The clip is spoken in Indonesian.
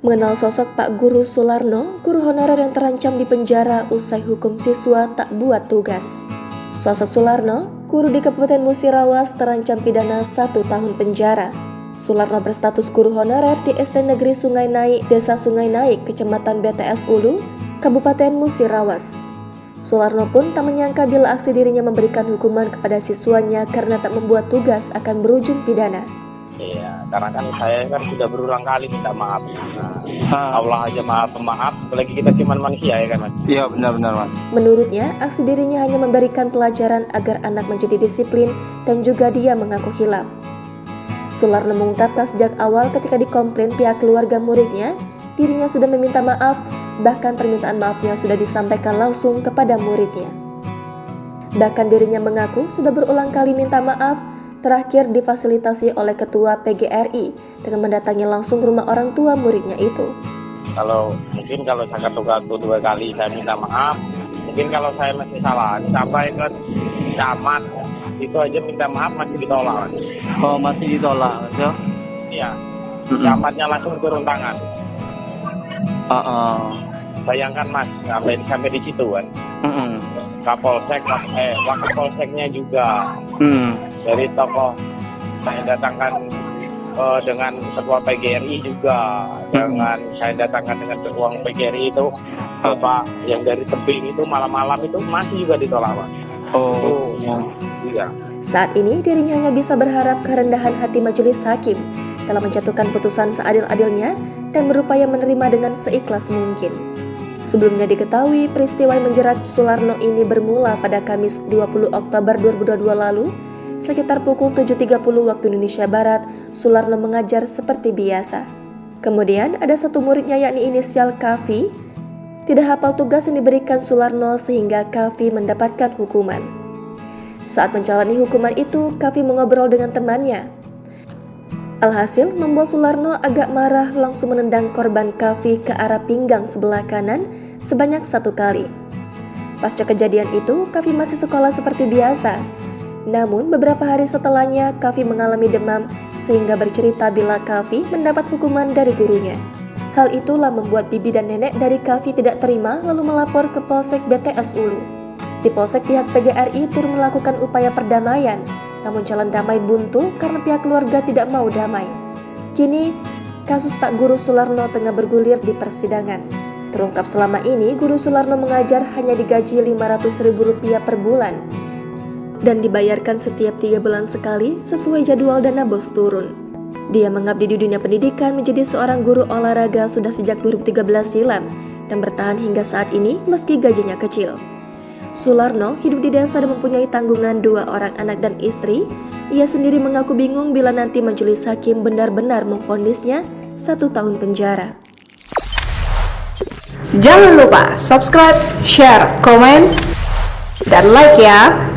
Mengenal sosok Pak Guru Sularno, guru honorer yang terancam di penjara usai hukum siswa tak buat tugas. Sosok Sularno, guru di Kabupaten Musirawas, terancam pidana 1 tahun penjara. Sularno berstatus guru honorer di SD Negeri Sungai Naik, Desa Sungai Naik, Kecamatan BTS Ulu, Kabupaten Musirawas. Sularno pun tak menyangka bila aksi dirinya memberikan hukuman kepada siswanya karena tak membuat tugas akan berujung pidana. Iya, karena kan saya kan sudah berulang kali minta maaf. Allah aja maaf pemaaf, apalagi kita cuma manusia ya kan Mas? Iya benar-benar Mas. Menurutnya, aksi dirinya hanya memberikan pelajaran agar anak menjadi disiplin dan juga dia mengaku khilaf. Sularno mengungkapkan sejak awal ketika dikomplain pihak keluarga muridnya, dirinya sudah meminta maaf, bahkan permintaan maafnya sudah disampaikan langsung kepada muridnya. Bahkan dirinya mengaku sudah berulang kali minta maaf, terakhir difasilitasi oleh Ketua PGRI dengan mendatangi langsung rumah orang tua muridnya itu. Kalau saya satu 2 kali saya minta maaf, mungkin kalau saya masih salah, sampai ke camat, itu aja minta maaf masih ditolak. Oh masih ditolak, ya? Iya, camatnya langsung turun tangan. Bayangkan Mas, sampai di situ kan. Wakapolseknya juga dari tokoh saya datangkan dengan ketua PGRI juga, dengan saya datangkan dengan ketua PGRI itu Bapak yang dari tebing itu malam-malam itu masih juga ditolak Mas. Iya. Saat ini dirinya hanya bisa berharap kerendahan hati majelis hakim dalam menjatuhkan putusan seadil-adilnya dan berupaya menerima dengan seikhlas mungkin. Sebelumnya diketahui peristiwa yang menjerat Sularno ini bermula pada Kamis 20 Oktober 2022 lalu. Sekitar pukul 7.30 waktu Indonesia Barat, Sularno mengajar seperti biasa. Kemudian ada satu muridnya yakni inisial Kavi, tidak hafal tugas yang diberikan Sularno sehingga Kavi mendapatkan hukuman. Saat menjalani hukuman itu, Kavi mengobrol dengan temannya. Alhasil membuat Sularno agak marah, langsung menendang korban Kavi ke arah pinggang sebelah kanan sebanyak 1 kali. Pasca kejadian itu, Kavi masih sekolah seperti biasa. Namun beberapa hari setelahnya, Kavi mengalami demam sehingga bercerita bila Kavi mendapat hukuman dari gurunya. Hal itulah membuat bibi dan nenek dari Kavi tidak terima lalu melapor ke Polsek BTS Ulu. Di Polsek pihak PGRI turut melakukan upaya perdamaian, namun jalan damai buntu karena pihak keluarga tidak mau damai. Kini, kasus Pak Guru Sularno tengah bergulir di persidangan. Terungkap selama ini, Guru Sularno mengajar hanya digaji Rp500.000 per bulan dan dibayarkan setiap 3 bulan sekali sesuai jadwal dana bos turun. Dia mengabdi di dunia pendidikan menjadi seorang guru olahraga sudah sejak 2013 silam dan bertahan hingga saat ini meski gajinya kecil. Sularno hidup di desa dan mempunyai tanggungan 2 orang anak dan istri. Ia sendiri mengaku bingung bila nanti majelis hakim benar-benar memvonisnya 1 tahun penjara. Jangan lupa subscribe, share, komen, dan like ya.